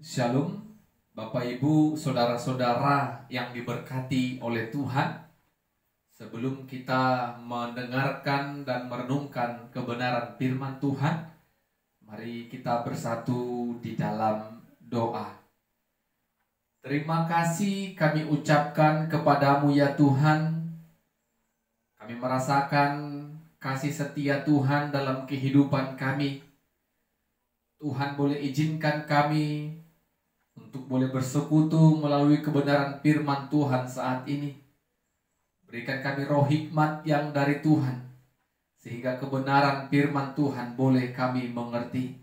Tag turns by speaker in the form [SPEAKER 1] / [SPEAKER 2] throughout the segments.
[SPEAKER 1] Shalom, Bapak Ibu, saudara-saudara yang diberkati oleh Tuhan. Sebelum kita mendengarkan dan merenungkan kebenaran firman Tuhan, mari kita bersatu di dalam doa. Terima kasih kami ucapkan kepadamu ya Tuhan. Kami merasakan kasih setia Tuhan dalam kehidupan kami. Tuhan boleh izinkan kami untuk boleh bersekutu melalui kebenaran firman Tuhan saat ini. Berikan kami roh hikmat yang dari Tuhan, sehingga kebenaran firman Tuhan boleh kami mengerti.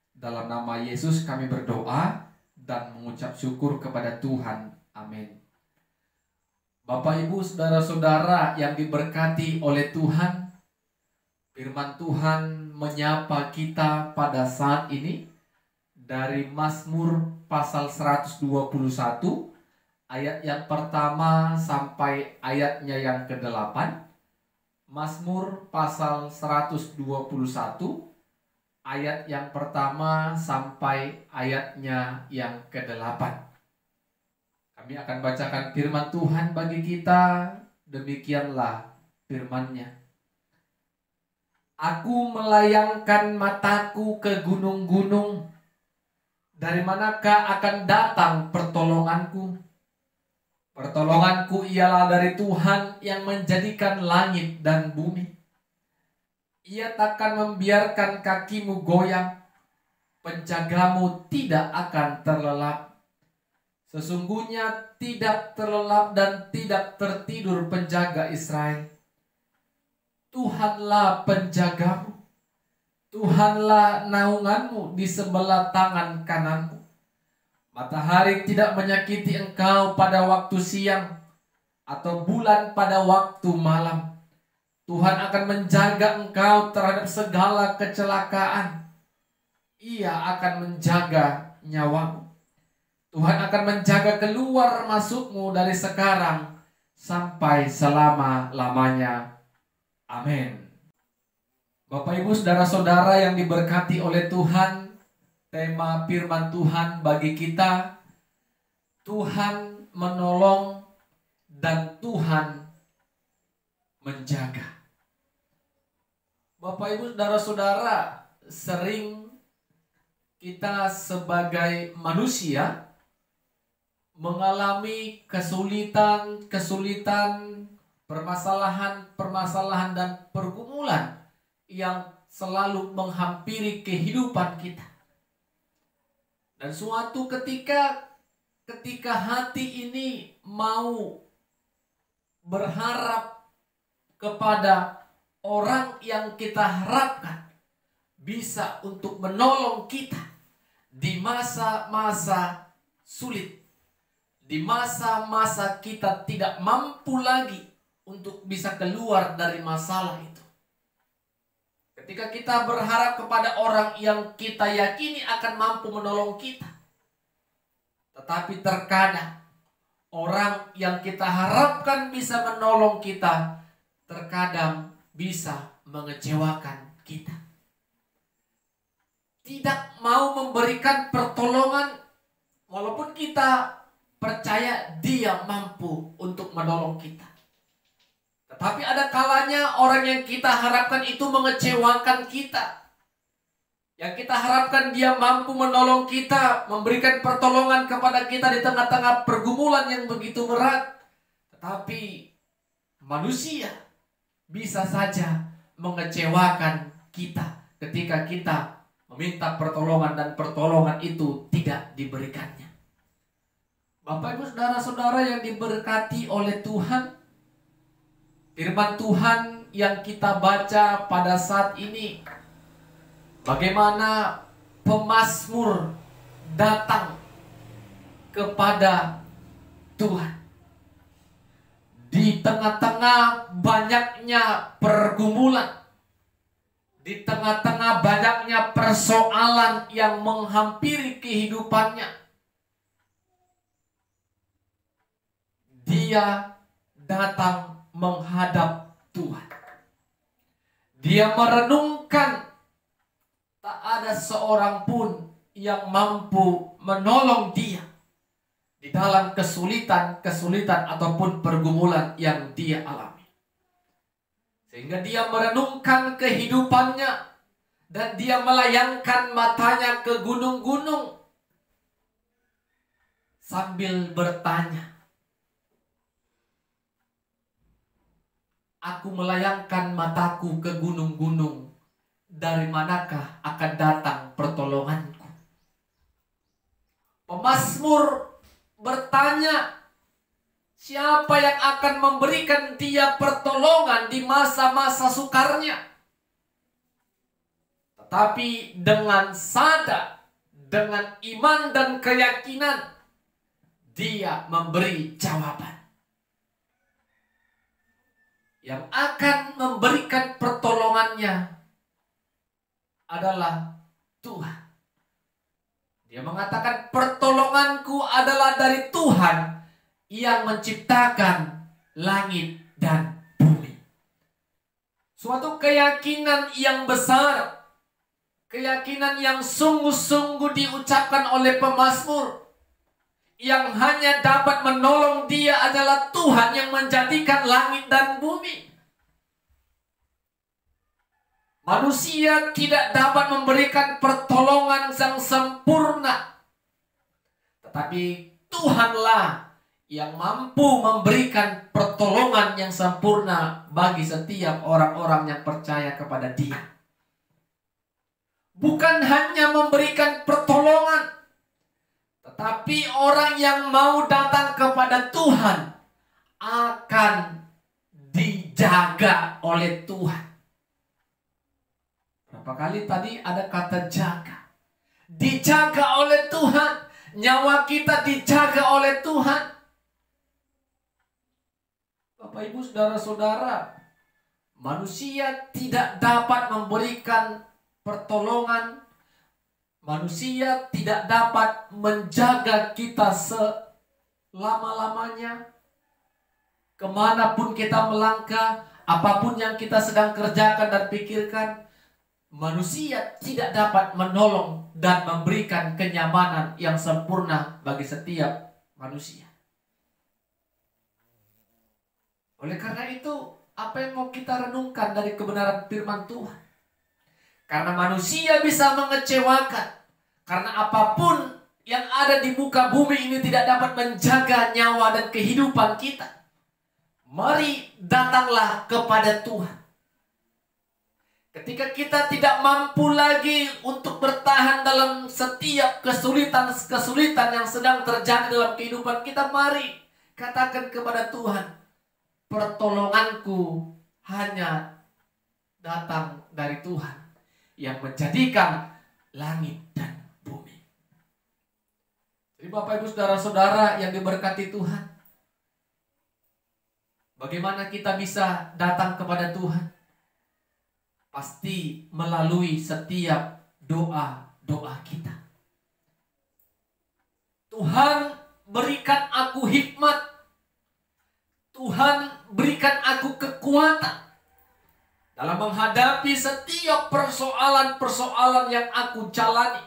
[SPEAKER 1] Dalam nama Yesus kami berdoa dan mengucap syukur kepada Tuhan. Amin. Bapak Ibu saudara-saudara yang diberkati oleh Tuhan, firman Tuhan menyapa kita pada saat ini dari Mazmur pasal 121 ayat yang pertama sampai ayatnya yang ke-8. Mazmur pasal 121 ayat yang pertama sampai ayatnya yang ke-8. Kami akan bacakan firman Tuhan bagi kita. Demikianlah firman-Nya. Aku melayangkan mataku ke gunung-gunung. Dari manakah akan datang pertolonganku? Pertolonganku ialah dari Tuhan yang menjadikan langit dan bumi. Ia takkan membiarkan kakimu goyang, penjagamu tidak akan terlelap. Sesungguhnya tidak terlelap dan tidak tertidur penjaga Israel. Tuhanlah penjagamu. Tuhanlah naunganmu di sebelah tangan kananmu. Matahari tidak menyakiti engkau pada waktu siang, atau bulan pada waktu malam. Tuhan akan menjaga engkau terhadap segala kecelakaan. Ia akan menjaga nyawamu. Tuhan akan menjaga keluar masukmu dari sekarang sampai selama-lamanya. Amin. Bapak Ibu saudara-saudara yang diberkati oleh Tuhan, tema firman Tuhan bagi kita, Tuhan menolong dan Tuhan menjaga. Bapak Ibu saudara-saudara, sering kita sebagai manusia mengalami kesulitan, permasalahan dan pergumulan yang selalu menghampiri kehidupan kita. Dan suatu ketika hati ini mau berharap kepada orang yang kita harapkan bisa untuk menolong kita di masa-masa sulit, di masa-masa kita tidak mampu lagi untuk bisa keluar dari masalah itu. Ketika kita berharap kepada orang yang kita yakini akan mampu menolong kita, tetapi terkadang orang yang kita harapkan bisa menolong kita terkadang bisa mengecewakan kita. Tidak mau memberikan pertolongan walaupun kita percaya dia mampu untuk menolong kita. Tetapi ada kalanya orang yang kita harapkan itu mengecewakan kita. Yang kita harapkan dia mampu menolong kita, memberikan pertolongan kepada kita di tengah-tengah pergumulan yang begitu berat. Tetapi manusia bisa saja mengecewakan kita ketika kita meminta pertolongan dan pertolongan itu tidak diberikannya. Bapak Ibu saudara-saudara yang diberkati oleh Tuhan, firman Tuhan yang kita baca pada saat ini, bagaimana pemazmur datang kepada Tuhan. Di tengah-tengah banyaknya pergumulan, di tengah-tengah banyaknya persoalan yang menghampiri kehidupannya, dia datang menghadap Tuhan. Dia merenungkan tak ada seorang pun yang mampu menolong dia di dalam kesulitan ataupun pergumulan yang dia alami. Sehingga dia merenungkan kehidupannya dan dia melayangkan matanya ke gunung-gunung sambil bertanya, aku melayangkan mataku ke gunung-gunung, dari manakah akan datang pertolonganku? Pemazmur bertanya, siapa yang akan memberikan dia pertolongan di masa-masa sukarnya? Tetapi dengan sadar, dengan iman dan keyakinan, dia memberi jawaban. Yang akan memberikan pertolongannya adalah Tuhan. Dia mengatakan, pertolonganku adalah dari Tuhan yang menciptakan langit dan bumi. Suatu keyakinan yang besar, keyakinan yang sungguh-sungguh diucapkan oleh pemazmur. Yang hanya dapat menolong dia adalah Tuhan yang menjadikan langit dan bumi. Manusia tidak dapat memberikan pertolongan yang sempurna. Tetapi Tuhanlah yang mampu memberikan pertolongan yang sempurna bagi setiap orang-orang yang percaya kepada Dia. Bukan hanya memberikan pertolongan, tetapi orang yang mau datang kepada Tuhan akan dijaga oleh Tuhan. Berapa kali tadi ada kata jaga? Dijaga oleh Tuhan. Nyawa kita dijaga oleh Tuhan. Bapak, Ibu, saudara-saudara, manusia tidak dapat memberikan pertolongan. Manusia tidak dapat menjaga kita selama-lamanya. Kemanapun kita melangkah, apapun yang kita sedang kerjakan dan pikirkan, manusia tidak dapat menolong dan memberikan kenyamanan yang sempurna bagi setiap manusia. Oleh karena itu, apa yang mau kita renungkan dari kebenaran firman Tuhan? Karena manusia bisa mengecewakan. Karena apapun yang ada di muka bumi ini tidak dapat menjaga nyawa dan kehidupan kita. Mari datanglah kepada Tuhan. Ketika kita tidak mampu lagi untuk bertahan dalam setiap kesulitan yang sedang terjadi dalam kehidupan kita, mari katakan kepada Tuhan, pertolonganku hanya datang dari Tuhan yang menjadikan langit dan bumi. Jadi Bapak, Ibu, saudara-saudara yang diberkati Tuhan, bagaimana kita bisa datang kepada Tuhan? Pasti melalui setiap doa-doa kita. Tuhan, berikan aku hikmat. Tuhan, berikan aku kekuatan dalam menghadapi setiap persoalan-persoalan yang aku jalani.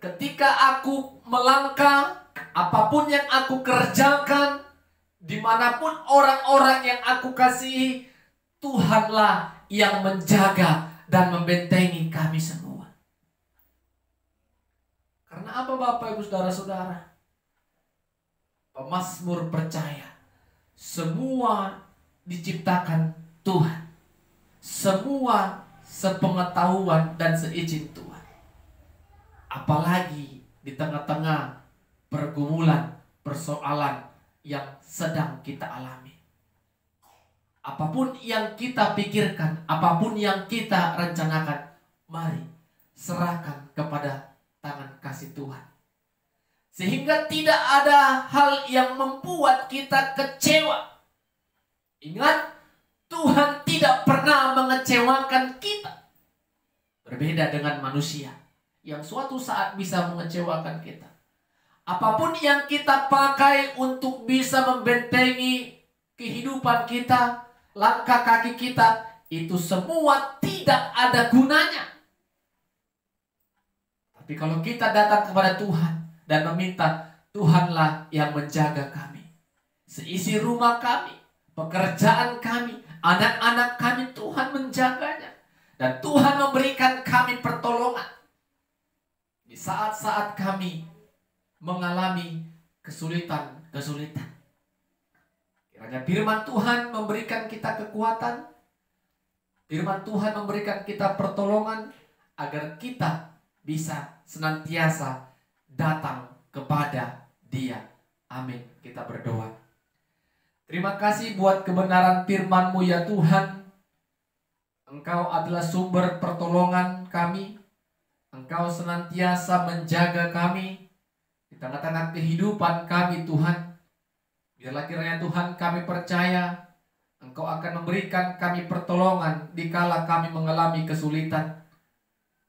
[SPEAKER 1] Ketika aku melangkah, apapun yang aku kerjakan, dimanapun orang-orang yang aku kasihi, Tuhanlah yang menjaga dan membentengi kami semua. Karena apa, Bapak, Ibu, saudara-saudara? Pemazmur percaya semua diciptakan Tuhan. Semua sepengetahuan dan seizin Tuhan. Apalagi di tengah-tengah pergumulan, persoalan yang sedang kita alami. Apapun yang kita pikirkan, apapun yang kita rencanakan, mari serahkan kepada tangan kasih Tuhan. Sehingga tidak ada hal yang membuat kita kecewa. Ingat, Tuhan tidak pernah mengecewakan kita. Berbeda dengan manusia yang suatu saat bisa mengecewakan kita. Apapun yang kita pakai untuk bisa membentengi kehidupan kita, langkah kaki kita, itu semua tidak ada gunanya. Tapi kalau kita datang kepada Tuhan dan meminta, Tuhanlah yang menjaga kami. Seisi rumah kami, pekerjaan kami, anak-anak kami, Tuhan menjaganya. Dan Tuhan memberikan kami pertolongan di saat-saat kami mengalami kesulitan-kesulitan. Kiranya firman Tuhan memberikan kita kekuatan, firman Tuhan memberikan kita pertolongan, agar kita bisa senantiasa datang kepada Dia. Amin. Kita berdoa. Terima kasih buat kebenaran firman-Mu ya Tuhan. Engkau adalah sumber pertolongan kami. Engkau senantiasa menjaga kami di tengah-tengah kehidupan kami Tuhan. Biarlah kiranya Tuhan kami percaya Engkau akan memberikan kami pertolongan dikala kami mengalami kesulitan.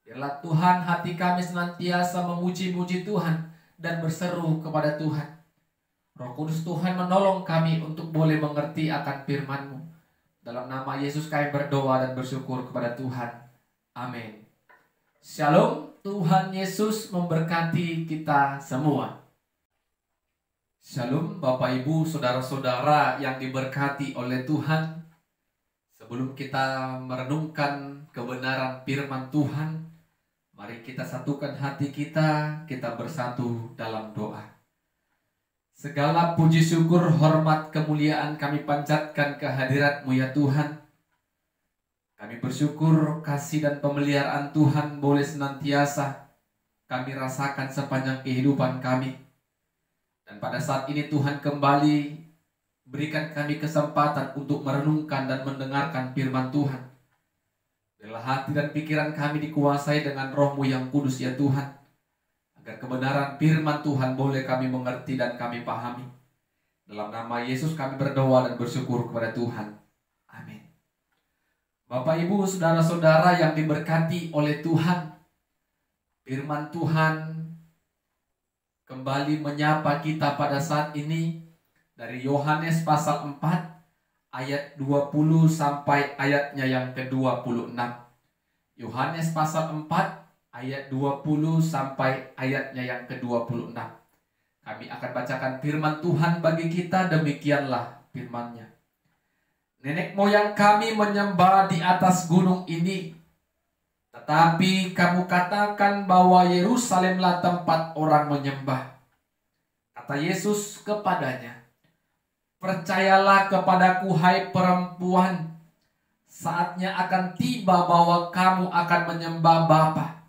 [SPEAKER 1] Biarlah Tuhan hati kami senantiasa memuji-muji Tuhan dan berseru kepada Tuhan. Roh Kudus Tuhan menolong kami untuk boleh mengerti akan firman-Mu. Dalam nama Yesus kami berdoa dan bersyukur kepada Tuhan. Amin. Shalom. Tuhan Yesus memberkati kita semua. Shalom Bapak Ibu Saudara-saudara yang diberkati oleh Tuhan. Sebelum kita merenungkan kebenaran firman Tuhan, mari kita satukan hati kita bersatu dalam doa. Segala puji syukur, hormat, kemuliaan kami panjatkan kehadirat-Mu ya Tuhan. Kami bersyukur kasih dan pemeliharaan Tuhan boleh senantiasa kami rasakan sepanjang kehidupan kami. Dan pada saat ini Tuhan kembali berikan kami kesempatan untuk merenungkan dan mendengarkan firman Tuhan. Biarlah hati dan pikiran kami dikuasai dengan Roh-Mu yang kudus ya Tuhan. Agar kebenaran firman Tuhan boleh kami mengerti dan kami pahami. Dalam nama Yesus kami berdoa dan bersyukur kepada Tuhan. Amin. Bapak Ibu Saudara-saudara yang diberkati oleh Tuhan, firman Tuhan kembali menyapa kita pada saat ini dari Yohanes pasal 4 ayat 20 sampai ayatnya yang ke-26. Yohanes pasal 4 ayat 20 sampai ayatnya yang ke-26. Kami akan bacakan firman Tuhan bagi kita, demikianlah firman-Nya. Nenek moyang kami menyembah di atas gunung ini, tetapi kamu katakan bahwa Yerusalemlah tempat orang menyembah. Kata Yesus kepadanya, percayalah kepadaku hai perempuan, saatnya akan tiba bahwa kamu akan menyembah Bapa,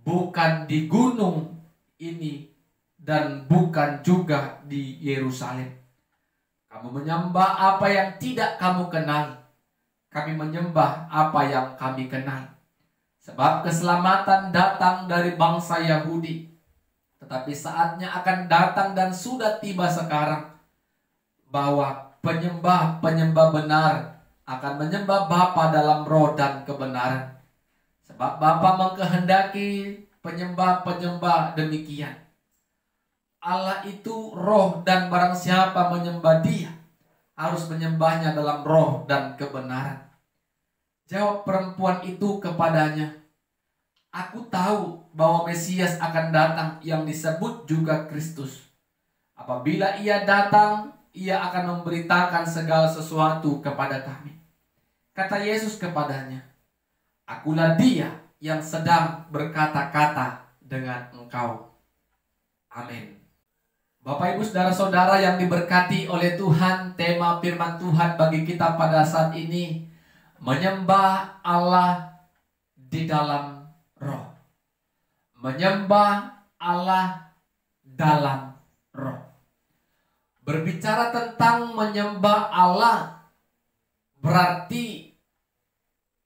[SPEAKER 1] bukan di gunung ini dan bukan juga di Yerusalem. Kamu menyembah apa yang tidak kamu kenal. Kami menyembah apa yang kami kenal. Sebab keselamatan datang dari bangsa Yahudi. Tetapi saatnya akan datang dan sudah tiba sekarang bahwa penyembah-penyembah benar akan menyembah Bapa dalam roh dan kebenaran. Sebab Bapa mengkehendaki penyembah-penyembah demikian. Allah itu roh dan barang siapa menyembah Dia harus menyembahnya dalam roh dan kebenaran. Jawab perempuan itu kepadanya, aku tahu bahwa Mesias akan datang yang disebut juga Kristus. Apabila Ia datang, Ia akan memberitakan segala sesuatu kepada kami. Kata Yesus kepadanya, akulah Dia yang sedang berkata-kata dengan engkau. Amin. Bapak Ibu Saudara-saudara yang diberkati oleh Tuhan, tema firman Tuhan bagi kita pada saat ini, menyembah Allah di dalam roh. Menyembah Allah dalam roh. Berbicara tentang menyembah Allah berarti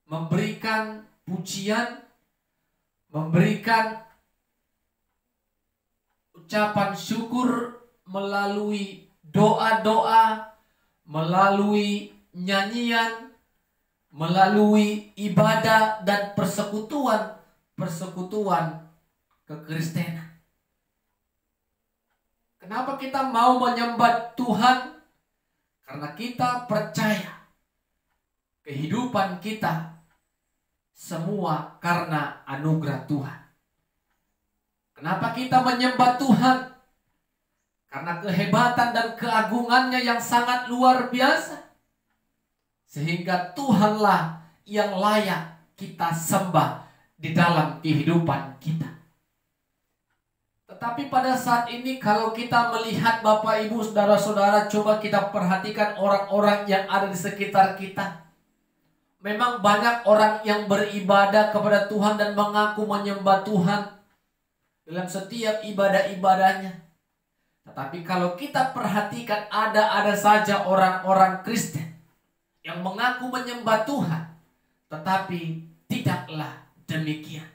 [SPEAKER 1] memberikan pujian, memberikan ucapan syukur melalui doa-doa, melalui nyanyian, melalui ibadah dan persekutuan kekristenan. Kenapa kita mau menyembah Tuhan? Karena kita percaya kehidupan kita semua karena anugerah Tuhan. Kenapa kita menyembah Tuhan? Karena kehebatan dan keagungannya yang sangat luar biasa. Sehingga Tuhanlah yang layak kita sembah di dalam kehidupan kita. Tetapi pada saat ini kalau kita melihat Bapak Ibu Saudara-saudara, coba kita perhatikan orang-orang yang ada di sekitar kita. Memang banyak orang yang beribadah kepada Tuhan dan mengaku menyembah Tuhan dalam setiap ibadah-ibadahnya. Tetapi kalau kita perhatikan ada saja orang-orang Kristen yang mengaku menyembah Tuhan, tetapi tidaklah demikian.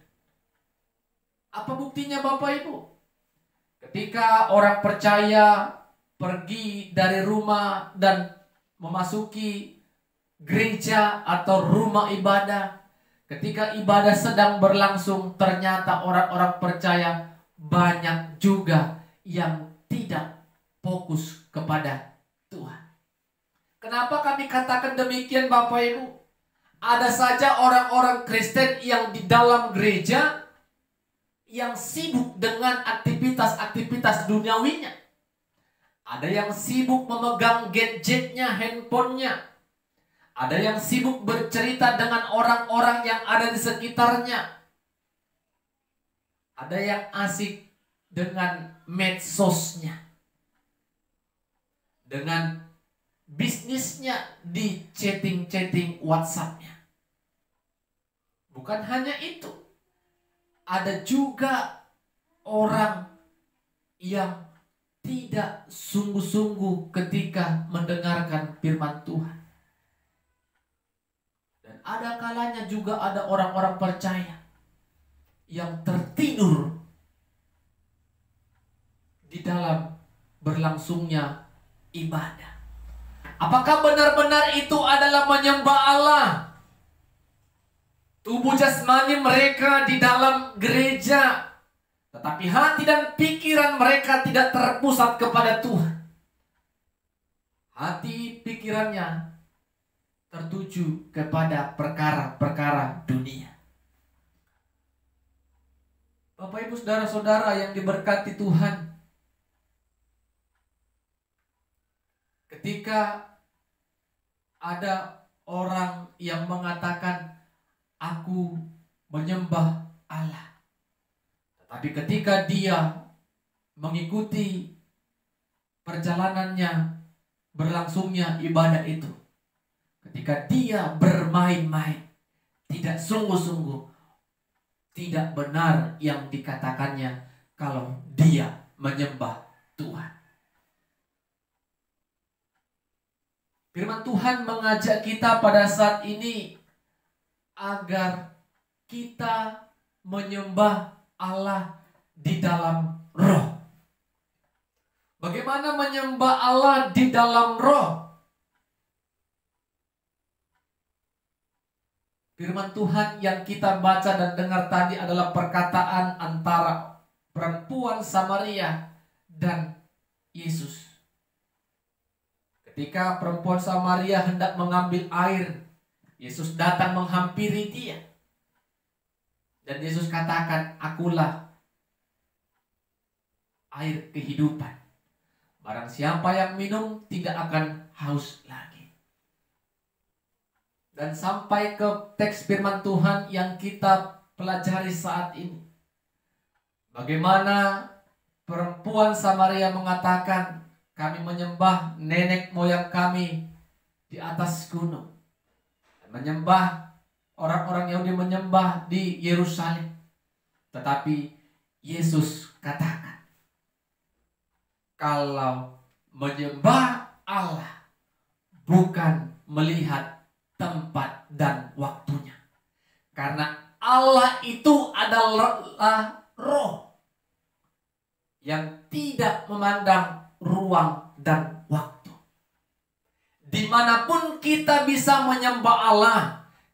[SPEAKER 1] Apa buktinya Bapak Ibu? Ketika orang percaya pergi dari rumah dan memasuki gereja atau rumah ibadah, ketika ibadah sedang berlangsung, ternyata orang-orang percaya banyak juga yang tidak fokus kepada Tuhan. Kenapa kami katakan demikian Bapak Ibu? Ada saja orang-orang Kristen yang di dalam gereja yang sibuk dengan aktivitas-aktivitas duniawinya. Ada yang sibuk memegang gadgetnya, handphonenya. Ada yang sibuk bercerita dengan orang-orang yang ada di sekitarnya. Ada yang asik dengan medsosnya, dengan bisnisnya di chatting-chatting WhatsApp-nya. Bukan hanya itu, ada juga orang yang tidak sungguh-sungguh ketika mendengarkan firman Tuhan. Dan ada kalanya juga ada orang-orang percaya yang tertidur di dalam berlangsungnya ibadah. Apakah benar-benar itu adalah menyembah Allah? Tubuh jasmani mereka di dalam gereja, tetapi hati dan pikiran mereka tidak terpusat kepada Tuhan. Hati pikirannya tertuju kepada perkara-perkara dunia. Bapak Ibu Saudara-saudara yang diberkati Tuhan, ketika ada orang yang mengatakan aku menyembah Allah, tetapi ketika dia mengikuti perjalanannya berlangsungnya ibadah itu, ketika dia bermain-main, tidak sungguh-sungguh, tidak benar yang dikatakannya kalau dia menyembah Tuhan. Firman Tuhan mengajak kita pada saat ini agar kita menyembah Allah di dalam roh. Bagaimana menyembah Allah di dalam roh? Firman Tuhan yang kita baca dan dengar tadi adalah perkataan antara perempuan Samaria dan Yesus. Ketika perempuan Samaria hendak mengambil air, Yesus datang menghampiri dia. Dan Yesus katakan, akulah air kehidupan. Barang siapa yang minum tidak akan haus lagi. Dan sampai ke teks firman Tuhan yang kita pelajari saat ini. Bagaimana perempuan Samaria mengatakan, kami menyembah nenek moyang kami di atas gunung. Menyembah, orang-orang Yahudi menyembah di Yerusalem. Tetapi Yesus katakan, kalau menyembah Allah bukan melihat tempat dan waktunya. Karena Allah itu adalah roh yang tidak memandang ruang dan waktu. Dimanapun kita bisa menyembah Allah,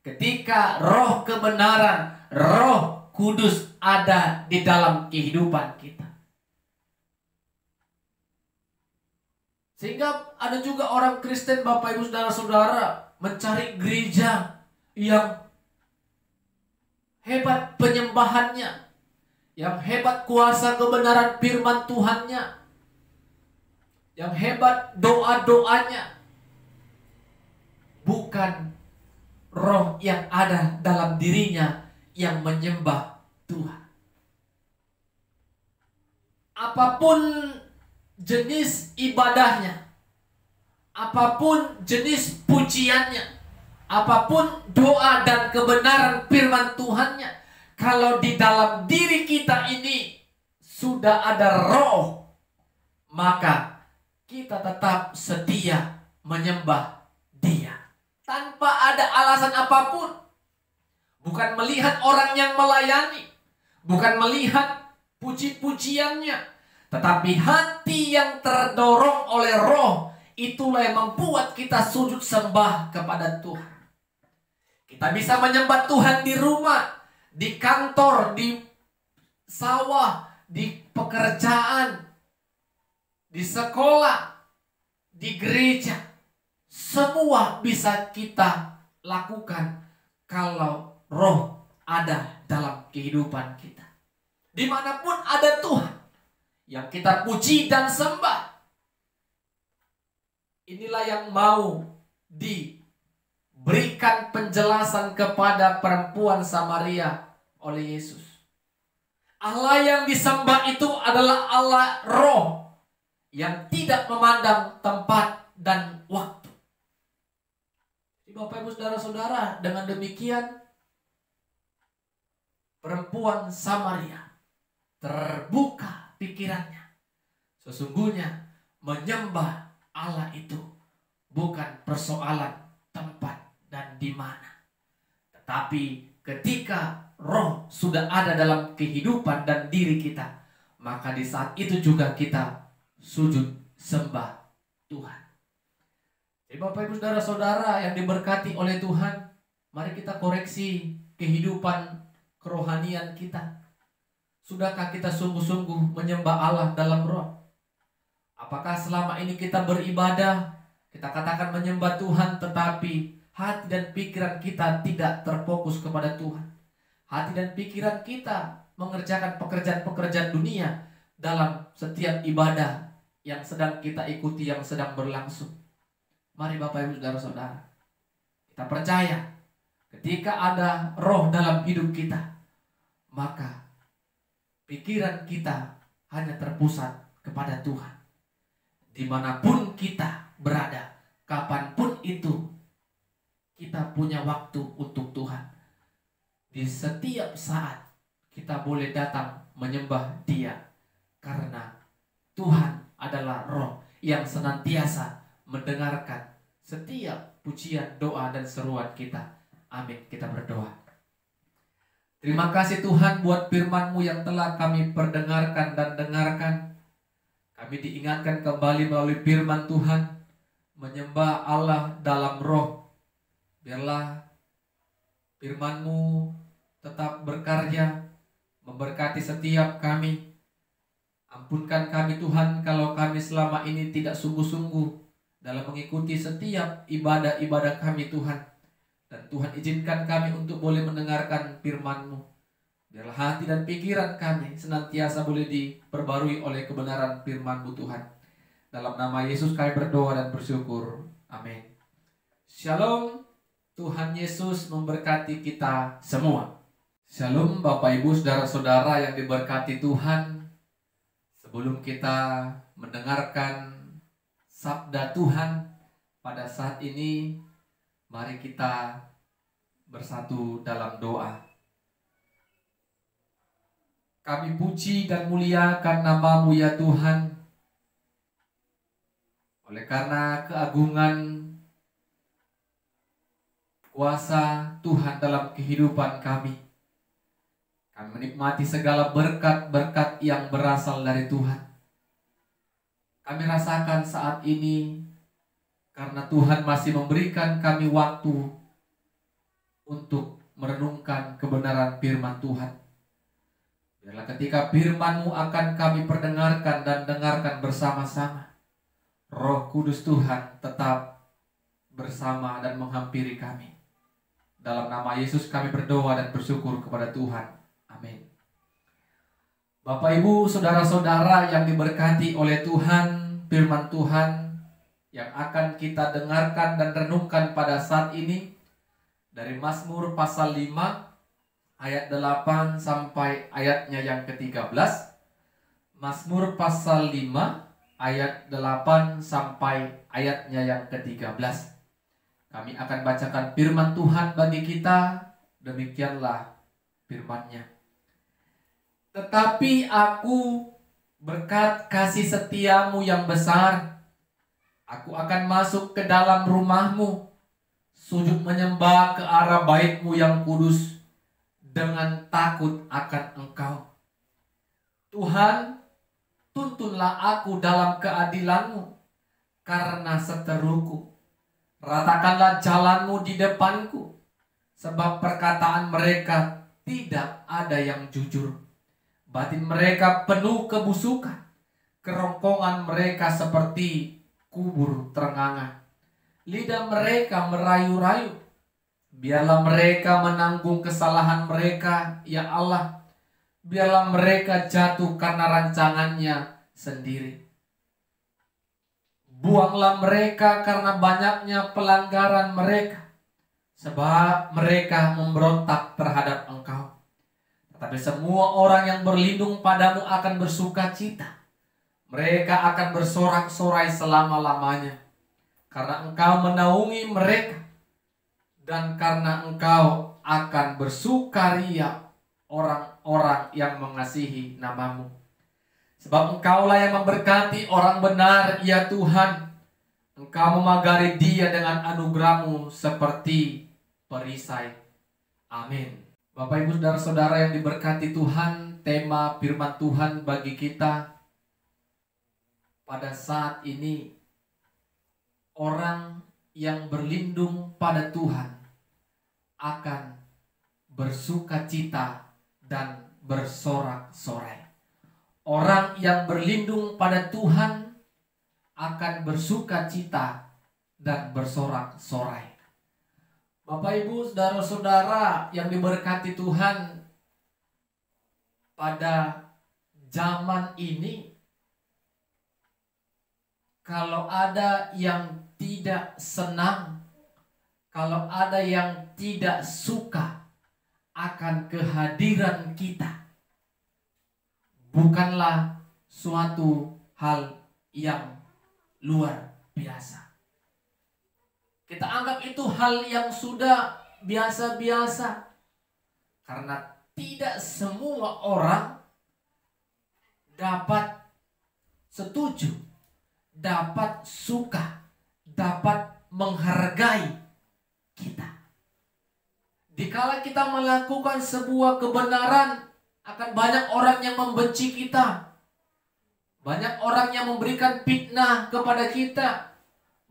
[SPEAKER 1] ketika roh kebenaran, roh kudus ada di dalam kehidupan kita. Sehingga ada juga orang Kristen, Bapak Ibu Saudara-saudara, mencari gereja yang hebat penyembahannya, Yang hebat kuasa kebenaran firman Tuhannya. Yang hebat doa-doanya. Bukan roh yang ada dalam dirinya yang menyembah Tuhan. Apapun jenis ibadahnya, apapun jenis pujiannya, apapun doa dan kebenaran firman Tuhannya, kalau di dalam diri kita ini sudah ada roh, maka kita tetap setia menyembah Dia tanpa ada alasan apapun. Bukan melihat orang yang melayani, bukan melihat puji-pujiannya, tetapi hati yang terdorong oleh roh, itulah yang membuat kita sujud sembah kepada Tuhan. Kita bisa menyembah Tuhan di rumah, di kantor, di sawah, di pekerjaan, di sekolah, di gereja. Semua bisa kita lakukan kalau roh ada dalam kehidupan kita. Dimanapun ada Tuhan yang kita puji dan sembah, inilah yang mau diberikan penjelasan kepada perempuan Samaria oleh Yesus. Allah yang disembah itu adalah Allah roh yang tidak memandang tempat dan waktu. Bapak Ibu Saudara-saudara, dengan demikian perempuan Samaria terbuka pikirannya. Sesungguhnya menyembah Allah itu bukan persoalan tempat dan di mana. Tetapi ketika roh sudah ada dalam kehidupan dan diri kita, maka di saat itu juga kita sujud sembah Tuhan. Jadi Bapak Ibu Saudara-saudara yang diberkati oleh Tuhan, mari kita koreksi kehidupan kerohanian kita. Sudahkah kita sungguh-sungguh menyembah Allah dalam roh? Apakah selama ini kita beribadah, kita katakan menyembah Tuhan, tetapi hati dan pikiran kita tidak terfokus kepada Tuhan? Hati dan pikiran kita mengerjakan pekerjaan-pekerjaan dunia dalam setiap ibadah yang sedang kita ikuti, yang sedang berlangsung. Mari Bapak Ibu Saudara-saudara, kita percaya ketika ada roh dalam hidup kita, maka pikiran kita hanya terpusat kepada Tuhan. Dimanapun kita berada, kapanpun itu, kita punya waktu untuk Tuhan. Di setiap saat kita boleh datang menyembah Dia, karena Tuhan adalah roh yang senantiasa mendengarkan setiap pujian, doa, dan seruan kita. Amin. Kita berdoa. Terima kasih Tuhan buat firman-Mu yang telah kami perdengarkan dan dengarkan. Kami diingatkan kembali melalui firman Tuhan, menyembah Allah dalam roh. Biarlah firman-Mu tetap berkarya, memberkati setiap kami. Ampunkan kami Tuhan kalau kami selama ini tidak sungguh-sungguh dalam mengikuti setiap ibadah-ibadah kami Tuhan. Dan Tuhan izinkan kami untuk boleh mendengarkan firman-Mu. Biarlah hati dan pikiran kami senantiasa boleh diperbarui oleh kebenaran firman-Mu Tuhan. Dalam nama Yesus kami berdoa dan bersyukur. Amin. Shalom. Tuhan Yesus memberkati kita semua. Shalom Bapak Ibu Saudara-saudara yang diberkati Tuhan. Sebelum kita mendengarkan sabda Tuhan pada saat ini, mari kita bersatu dalam doa. Kami puji dan muliakan nama-Mu ya Tuhan, oleh karena keagungan kuasa Tuhan dalam kehidupan kami. Kami menikmati segala berkat-berkat yang berasal dari Tuhan. Kami rasakan saat ini karena Tuhan masih memberikan kami waktu untuk merenungkan kebenaran firman Tuhan. Biarlah ketika firman-Mu akan kami perdengarkan dan dengarkan bersama-sama, Roh Kudus Tuhan tetap bersama dan menghampiri kami. Dalam nama Yesus kami berdoa dan bersyukur kepada Tuhan. Amin. Bapak Ibu, saudara-saudara yang diberkati oleh Tuhan, firman Tuhan yang akan kita dengarkan dan renungkan pada saat ini dari Mazmur pasal 5 ayat 8 sampai ayatnya yang ke-13. Mazmur pasal 5 ayat 8 sampai ayatnya yang ke-13. Kami akan bacakan firman Tuhan bagi kita. Demikianlah firman-Nya. Tetapi aku berkat kasih setiamu yang besar, aku akan masuk ke dalam rumahmu, sujud menyembah ke arah bait-Mu yang kudus, dengan takut akan Engkau. Tuhan, tuntunlah aku dalam keadilan-Mu, karena seteruku. Ratakanlah jalan-Mu di depanku, sebab perkataan mereka tidak ada yang jujur. Batin mereka penuh kebusukan, kerongkongan mereka seperti kubur terenganga. Lidah mereka merayu-rayu. Biarlah mereka menanggung kesalahan mereka, ya Allah. Biarlah mereka jatuh karena rancangannya sendiri. Buanglah mereka karena banyaknya pelanggaran mereka, sebab mereka memberontak terhadap Engkau. Tetapi semua orang yang berlindung padamu akan bersuka cita. Mereka akan bersorak-sorai selama-lamanya. Karena Engkau menaungi mereka. Dan karena Engkau akan bersukaria orang-orang yang mengasihi nama-Mu. Sebab Engkaulah yang memberkati orang benar, ya Tuhan. Engkau memagari dia dengan anugerah-Mu seperti perisai. Amin. Bapak Ibu saudara-saudara yang diberkati Tuhan, tema firman Tuhan bagi kita pada saat ini, orang yang berlindung pada Tuhan akan bersuka cita dan bersorak-sorai. Orang yang berlindung pada Tuhan akan bersuka cita dan bersorak-sorai. Bapak Ibu saudara-saudara yang diberkati Tuhan, pada zaman ini kalau ada yang tidak senang, kalau ada yang tidak suka akan kehadiran kita, bukanlah suatu hal yang luar biasa. Kita anggap itu hal yang sudah biasa-biasa. Karena tidak semua orang dapat setuju, dapat suka, dapat menghargai kita. Dikala kita melakukan sebuah kebenaran, akan banyak orang yang membenci kita. Banyak orang yang memberikan fitnah kepada kita.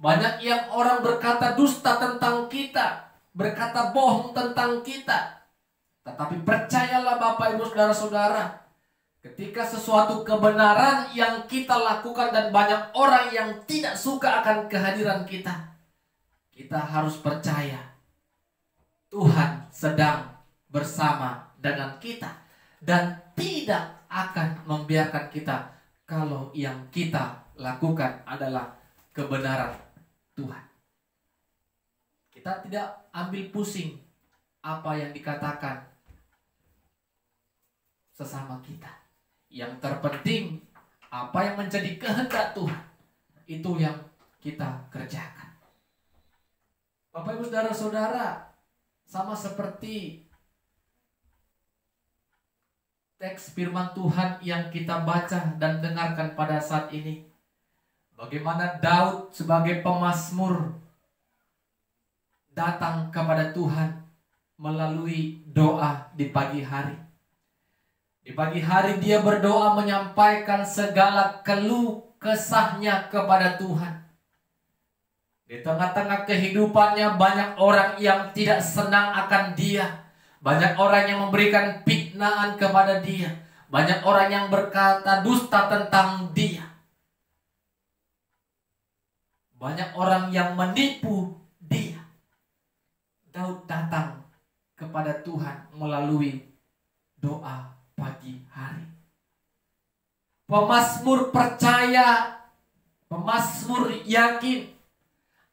[SPEAKER 1] Banyak yang orang berkata dusta tentang kita, berkata bohong tentang kita. Tetapi percayalah Bapak Ibu saudara-saudara, ketika sesuatu kebenaran yang kita lakukan dan banyak orang yang tidak suka akan kehadiran kita, kita harus percaya Tuhan sedang bersama dengan kita dan tidak akan membiarkan kita kalau yang kita lakukan adalah kebenaran Tuhan. Kita tidak ambil pusing apa yang dikatakan sesama kita. Yang terpenting apa yang menjadi kehendak Tuhan, itu yang kita kerjakan. Bapak Ibu saudara-saudara, sama seperti teks firman Tuhan yang kita baca dan dengarkan pada saat ini. Bagaimana Daud sebagai pemazmur datang kepada Tuhan melalui doa di pagi hari. Di pagi hari dia berdoa menyampaikan segala keluh kesahnya kepada Tuhan. Di tengah-tengah kehidupannya banyak orang yang tidak senang akan dia. Banyak orang yang memberikan fitnaan kepada dia. Banyak orang yang berkata dusta tentang dia. Banyak orang yang menipu dia. Daud datang kepada Tuhan melalui doa pagi hari. Pemazmur percaya, pemazmur yakin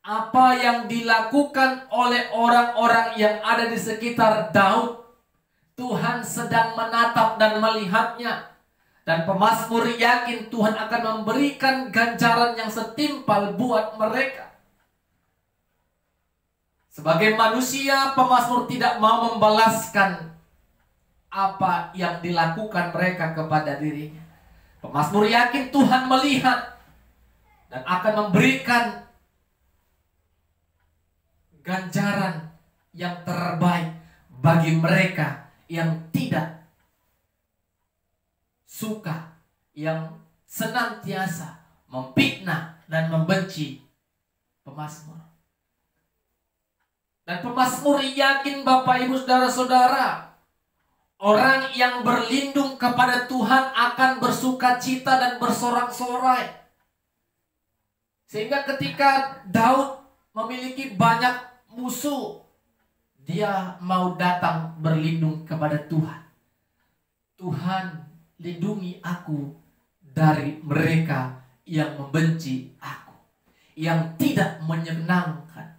[SPEAKER 1] apa yang dilakukan oleh orang-orang yang ada di sekitar Daud. Tuhan sedang menatap dan melihatnya. Dan pemazmur yakin Tuhan akan memberikan ganjaran yang setimpal buat mereka. Sebagai manusia, pemazmur tidak mau membalaskan apa yang dilakukan mereka kepada dirinya. Pemazmur yakin Tuhan melihat dan akan memberikan ganjaran yang terbaik bagi mereka yang tidak suka, yang senantiasa memfitnah dan membenci pemazmur. Dan pemazmur yakin, Bapak Ibu Saudara-saudara, orang yang berlindung kepada Tuhan akan bersukacita dan bersorak-sorai. Sehingga ketika Daud memiliki banyak musuh, dia mau datang berlindung kepada Tuhan. Tuhan, lindungi aku dari mereka yang membenci aku, yang tidak menyenangkan,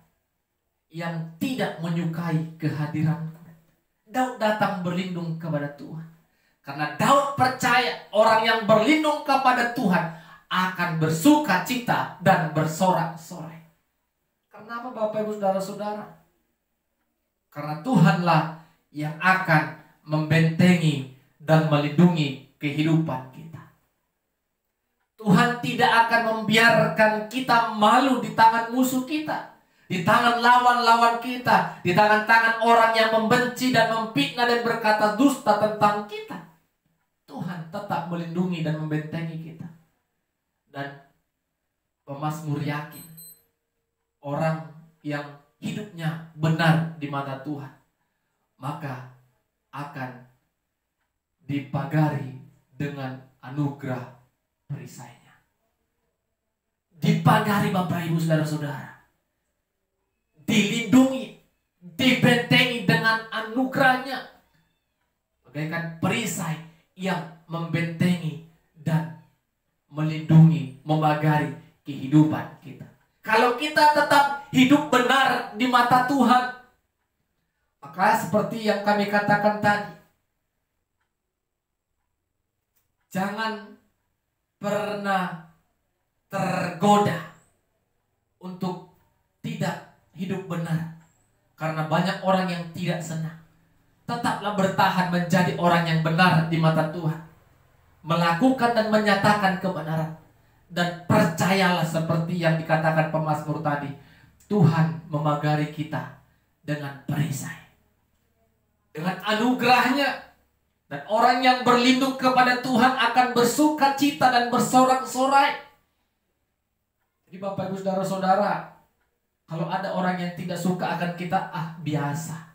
[SPEAKER 1] yang tidak menyukai kehadiranku. Daud datang berlindung kepada Tuhan. Karena Daud percaya orang yang berlindung kepada Tuhan akan bersuka cita dan bersorak-sorai. Kenapa Bapak Ibu Saudara-saudara? Karena Tuhanlah yang akan membentengi dan melindungi kehidupan kita. Tuhan tidak akan membiarkan kita malu di tangan musuh kita, di tangan lawan-lawan kita, di tangan-tangan orang yang membenci dan memfitnah dan berkata dusta tentang kita. Tuhan tetap melindungi dan membentengi kita. Dan pemazmur yakin, orang yang hidupnya benar di mata Tuhan, maka akan dipagari dengan anugerah perisainya. Dipagari Bapak Ibu Saudara-saudara, dilindungi, dibentengi dengan anugerahnya, bagaikan perisai yang membentengi dan melindungi, memagari kehidupan kita. Kalau kita tetap hidup benar di mata Tuhan, maka seperti yang kami katakan tadi, jangan pernah tergoda untuk tidak hidup benar. Karena banyak orang yang tidak senang. Tetaplah bertahan menjadi orang yang benar di mata Tuhan, melakukan dan menyatakan kebenaran. Dan percayalah seperti yang dikatakan pemazmur tadi, Tuhan memagari kita dengan perisai, dengan anugerahnya. Dan orang yang berlindung kepada Tuhan akan bersuka cita dan bersorak-sorai. Jadi Bapak Ibu Saudara-saudara, kalau ada orang yang tidak suka akan kita, biasa.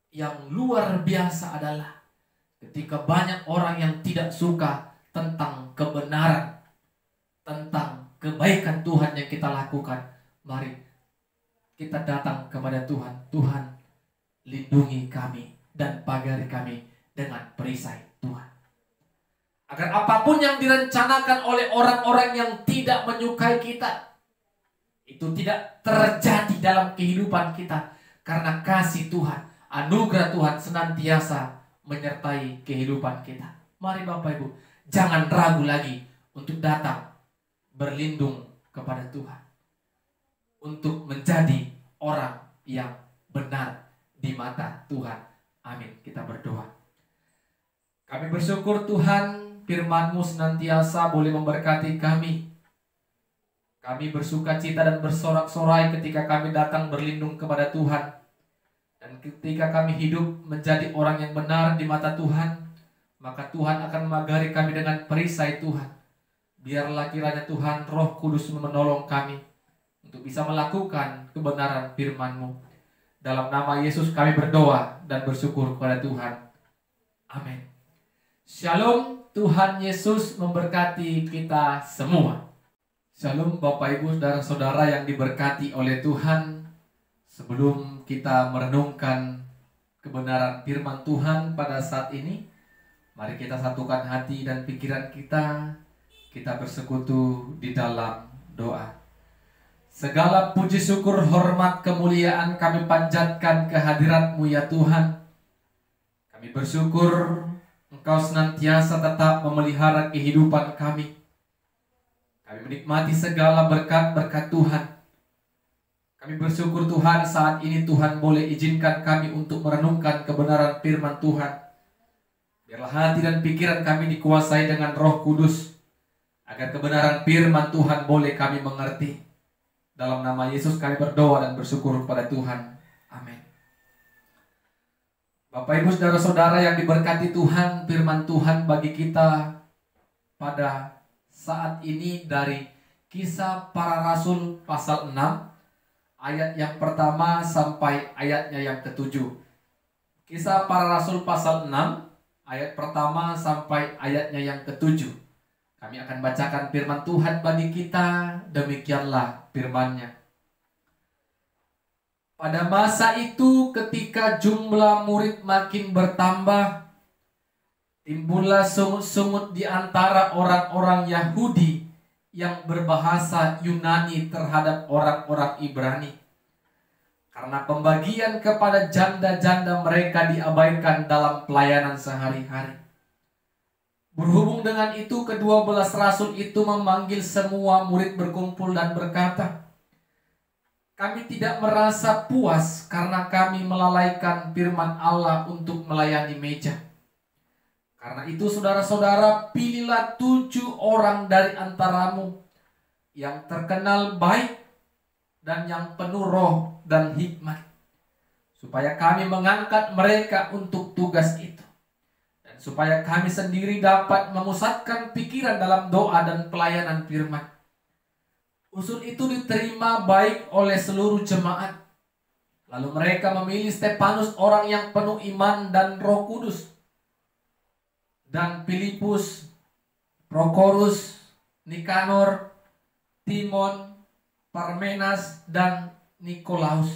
[SPEAKER 1] Yang luar biasa adalah ketika banyak orang yang tidak suka tentang kebenaran, tentang kebaikan Tuhan yang kita lakukan. Mari kita datang kepada Tuhan. Tuhan, lindungi kami dan pagari kami dengan perisai Tuhan. Agar apapun yang direncanakan oleh orang-orang yang tidak menyukai kita, itu tidak terjadi dalam kehidupan kita. Karena kasih Tuhan, anugerah Tuhan senantiasa menyertai kehidupan kita. Mari Bapak Ibu, jangan ragu lagi untuk datang berlindung kepada Tuhan, untuk menjadi orang yang benar di mata Tuhan. Amin. Kita berdoa. Kami bersyukur Tuhan, firman-Mu senantiasa boleh memberkati kami. Kami bersuka cita dan bersorak-sorai ketika kami datang berlindung kepada Tuhan. Dan ketika kami hidup menjadi orang yang benar di mata Tuhan, maka Tuhan akan memagari kami dengan perisai Tuhan. Biarlah kiranya Tuhan Roh Kudus menolong kami untuk bisa melakukan kebenaran firman-Mu. Dalam nama Yesus kami berdoa dan bersyukur kepada Tuhan. Amin. Shalom, Tuhan Yesus memberkati kita semua. Shalom Bapak Ibu Saudara-saudara yang diberkati oleh Tuhan. Sebelum kita merenungkan kebenaran firman Tuhan pada saat ini, Mari kita satukan hati dan pikiran kita. Kita bersekutu di dalam doa. Segala puji syukur, hormat, kemuliaan kami panjatkan kehadirat-Mu ya Tuhan. Kami bersyukur Engkau senantiasa tetap memelihara kehidupan kami. Kami menikmati segala berkat-berkat Tuhan. Kami bersyukur Tuhan, saat ini Tuhan boleh izinkan kami untuk merenungkan kebenaran firman Tuhan. Biarlah hati dan pikiran kami dikuasai dengan Roh Kudus, agar kebenaran firman Tuhan boleh kami mengerti. Dalam nama Yesus kami berdoa dan bersyukur kepada Tuhan. Amin. Bapak Ibu saudara-saudara yang diberkati Tuhan, firman Tuhan bagi kita pada saat ini dari Kisah Para Rasul pasal 6 ayat yang pertama sampai ayatnya yang ke-7. Kisah Para Rasul pasal 6 ayat pertama sampai ayatnya yang ke-7. Kami akan bacakan firman Tuhan bagi kita. Demikianlah firman-Nya. Pada masa itu ketika jumlah murid makin bertambah, timbullah sungut-sungut di antara orang-orang Yahudi yang berbahasa Yunani terhadap orang-orang Ibrani. Karena pembagian kepada janda-janda mereka diabaikan dalam pelayanan sehari-hari. Berhubung dengan itu, ke-12 rasul itu memanggil semua murid berkumpul dan berkata, "Kami tidak merasa puas karena kami melalaikan firman Allah untuk melayani meja. Karena itu saudara-saudara, pilihlah 7 orang dari antaramu yang terkenal baik dan yang penuh roh dan hikmat, supaya kami mengangkat mereka untuk tugas itu. Dan supaya kami sendiri dapat memusatkan pikiran dalam doa dan pelayanan firman." Usul itu diterima baik oleh seluruh jemaat. Lalu mereka memilih Stefanus, orang yang penuh iman dan Roh Kudus, dan Filipus, Prokorus, Nikanor, Timon, Parmenas, dan Nikolaus,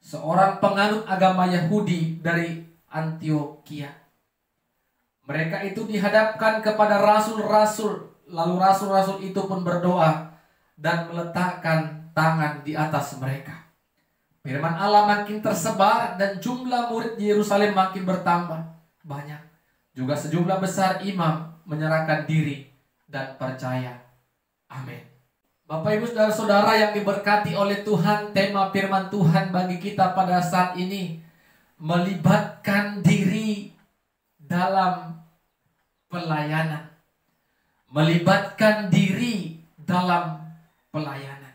[SPEAKER 1] seorang penganut agama Yahudi dari Antioquia. Mereka itu dihadapkan kepada rasul-rasul. Lalu rasul-rasul itu pun berdoa dan meletakkan tangan di atas mereka. Firman Allah makin tersebar dan jumlah murid di Yerusalem makin bertambah banyak. Juga sejumlah besar imam menyerahkan diri dan percaya. Amin. Bapak Ibu saudara-saudara yang diberkati oleh Tuhan, tema firman Tuhan bagi kita pada saat ini melibatkan diri dalam pelayanan. Melibatkan diri dalam pelayanan.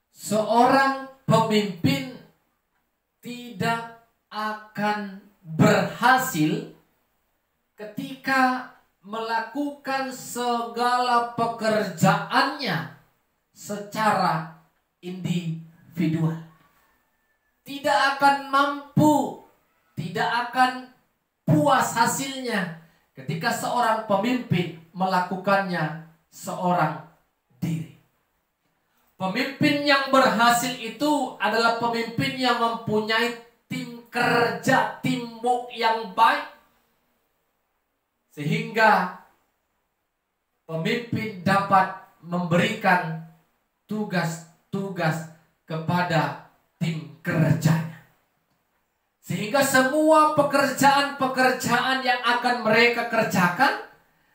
[SPEAKER 1] Seorang pemimpin tidak akan berhasil ketika melakukan segala pekerjaannya secara individual. Tidak akan mampu, tidak akan puas hasilnya ketika seorang pemimpin melakukannya seorang diri. Pemimpin yang berhasil itu adalah pemimpin yang mempunyai tim kerja, teamwork yang baik, sehingga pemimpin dapat memberikan tugas-tugas kepada tim kerjanya, sehingga semua pekerjaan-pekerjaan yang akan mereka kerjakan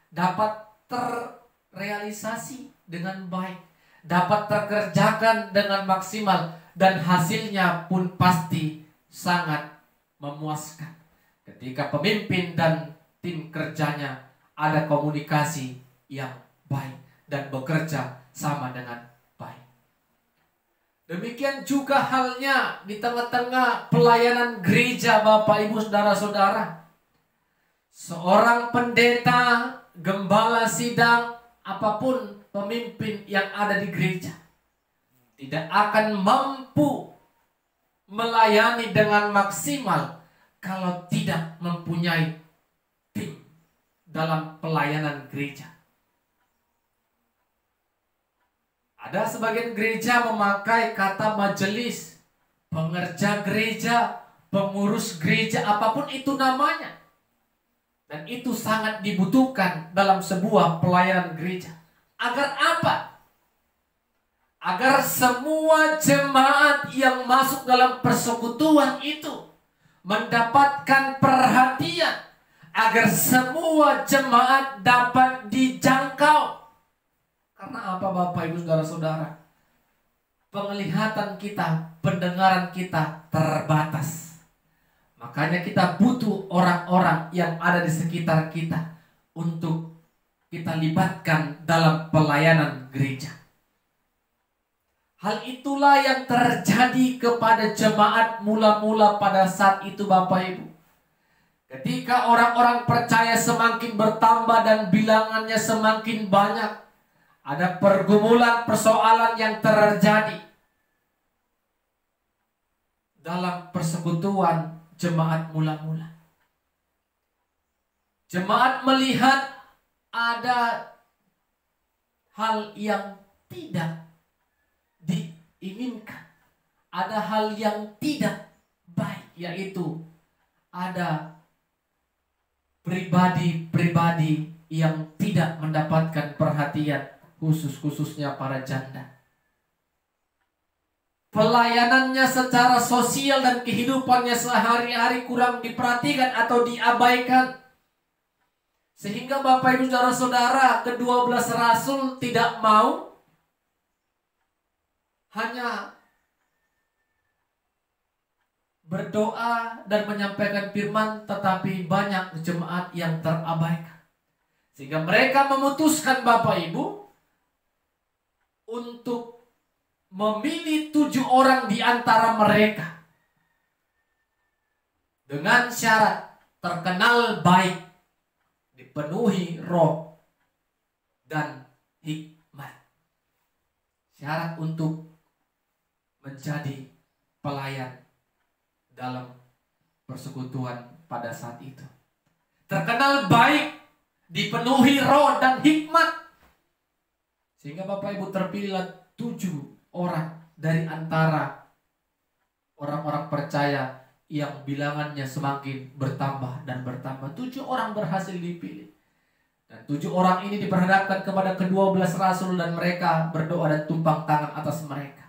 [SPEAKER 1] dapat terrealisasi dengan baik, dapat terkerjakan dengan maksimal, dan hasilnya pun pasti sangat memuaskan ketika pemimpin dan tim kerjanya ada komunikasi yang baik dan bekerja sama dengan baik. Demikian juga halnya di tengah-tengah pelayanan gereja, Bapak Ibu saudara-saudara. Seorang pendeta, gembala sidang, apapun pemimpin yang ada di gereja tidak akan mampu melayani dengan maksimal kalau tidak mempunyai tim dalam pelayanan gereja. Ada sebagian gereja memakai kata majelis, pengerja gereja, pengurus gereja, apapun itu namanya. Dan itu sangat dibutuhkan dalam sebuah pelayanan gereja. Agar apa? Agar semua jemaat yang masuk dalam persekutuan itu mendapatkan perhatian. Agar semua jemaat dapat dijangkau. Karena apa Bapak Ibu Saudara-saudara? Penglihatan kita, pendengaran kita terbatas. Makanya kita butuh orang-orang yang ada di sekitar kita untuk kita libatkan dalam pelayanan gereja. Hal itulah yang terjadi kepada jemaat mula-mula pada saat itu Bapak Ibu. Ketika orang-orang percaya semakin bertambah dan bilangannya semakin banyak, ada pergumulan persoalan yang terjadi dalam persekutuan jemaat mula-mula. Jemaat melihat ada hal yang tidak diinginkan. Ada hal yang tidak baik, yaitu ada pribadi-pribadi yang tidak mendapatkan perhatian, khususnya para janda. Pelayanannya secara sosial dan kehidupannya sehari-hari kurang diperhatikan atau diabaikan. Sehingga Bapak Ibu Saudara-saudara, ke-12 rasul tidak mau hanya berdoa dan menyampaikan firman, tetapi banyak jemaat yang terabaikan. Sehingga mereka memutuskan Bapak Ibu untuk memilih 7 orang di antara mereka dengan syarat terkenal baik, dipenuhi roh dan hikmat. Syarat untuk menjadi pelayan dalam persekutuan pada saat itu. Terkenal baik, dipenuhi roh dan hikmat. Sehingga Bapak Ibu terpilihlah 7 orang dari antara orang-orang percaya yang bilangannya semakin bertambah dan bertambah. 7 orang berhasil dipilih. Dan 7 orang ini diperhadapkan kepada ke-12 rasul dan mereka berdoa dan tumpang tangan atas mereka.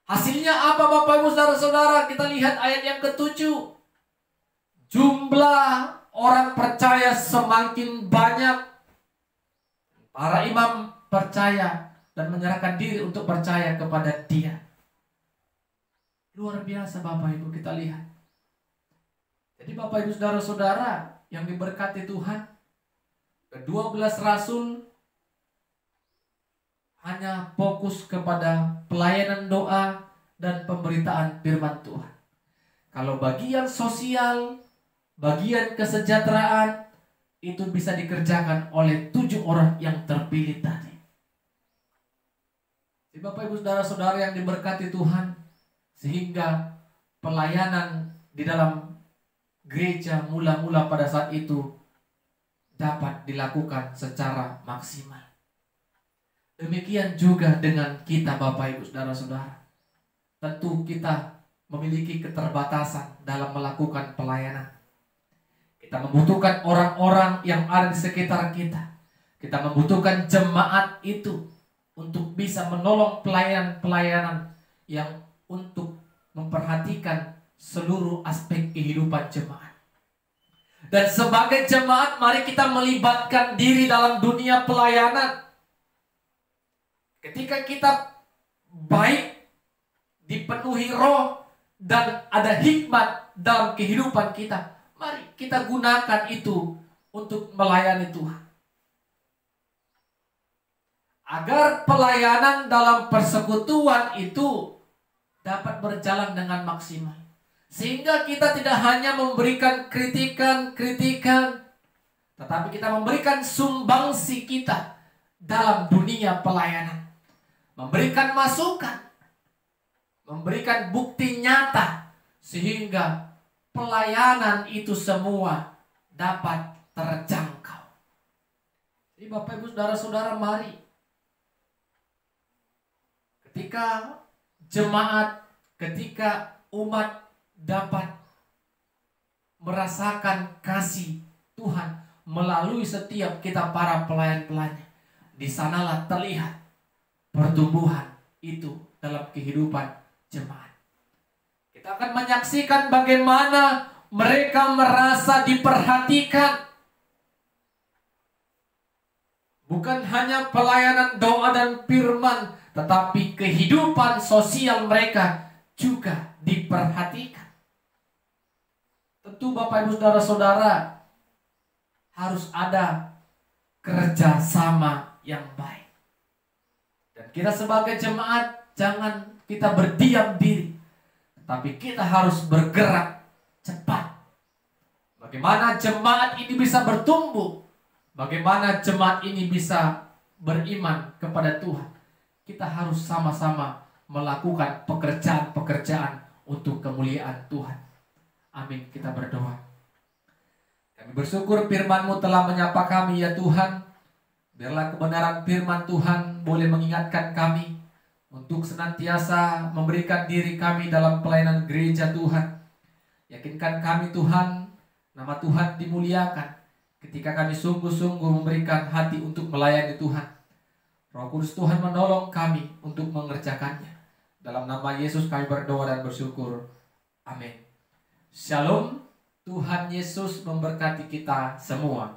[SPEAKER 1] Hasilnya apa Bapak Ibu Saudara-saudara? Kita lihat ayat yang ke-7. Jumlah orang percaya semakin banyak. Para imam percaya dan menyerahkan diri untuk percaya kepada Dia. Luar biasa Bapak Ibu, kita lihat. Jadi Bapak Ibu Saudara-saudara yang diberkati Tuhan, ke-12 rasul hanya fokus kepada pelayanan doa dan pemberitaan firman Tuhan. Kalau bagian sosial, bagian kesejahteraan, itu bisa dikerjakan oleh 7 orang yang terpilih tadi. Jadi Bapak Ibu Saudara-saudara yang diberkati Tuhan, sehingga pelayanan di dalam gereja mula-mula pada saat itu dapat dilakukan secara maksimal. Demikian juga dengan kita Bapak Ibu Saudara-saudara. Tentu kita memiliki keterbatasan dalam melakukan pelayanan. Kita membutuhkan orang-orang yang ada di sekitar kita. Kita membutuhkan jemaat itu untuk bisa menolong pelayanan-pelayanan yang untuk memperhatikan seluruh aspek kehidupan jemaat. Dan sebagai jemaat, mari kita melibatkan diri dalam dunia pelayanan. Ketika kita baik, dipenuhi roh, dan ada hikmat dalam kehidupan kita, mari kita gunakan itu untuk melayani Tuhan. Agar pelayanan dalam persekutuan itu dapat berjalan dengan maksimal. Sehingga kita tidak hanya memberikan kritikan, tetapi kita memberikan sumbangsi kita dalam dunia pelayanan. Memberikan masukan, memberikan bukti nyata, sehingga pelayanan itu semua dapat terjangkau. Jadi Bapak Ibu Saudara-saudara, mari ketika jemaat, ketika umat dapat merasakan kasih melalui setiap kita para pelayan-pelayannya. Di sanalah terlihat pertumbuhan itu dalam kehidupan jemaat. Kita akan menyaksikan bagaimana mereka merasa diperhatikan. Bukan hanya pelayanan doa dan firman, tetapi kehidupan sosial mereka juga diperhatikan. Tentu Bapak Ibu Saudara-saudara, harus ada kerjasama yang baik. Dan kita sebagai jemaat, jangan kita berdiam diri, tapi kita harus bergerak cepat. Bagaimana jemaat ini bisa bertumbuh, bagaimana jemaat ini bisa beriman kepada Tuhan, kita harus sama-sama melakukan pekerjaan-pekerjaan untuk kemuliaan Tuhan. Amin. Kita berdoa. Kami bersyukur firman-Mu telah menyapa kami ya Tuhan. Biarlah kebenaran firman Tuhan boleh mengingatkan kami untuk senantiasa memberikan diri kami dalam pelayanan gereja Tuhan. Yakinkan kami Tuhan, nama Tuhan dimuliakan ketika kami sungguh-sungguh memberikan hati untuk melayani Tuhan. Roh Kudus Tuhan menolong kami untuk mengerjakannya. Dalam nama Yesus kami berdoa dan bersyukur. Amin. Shalom. Tuhan Yesus memberkati kita semua.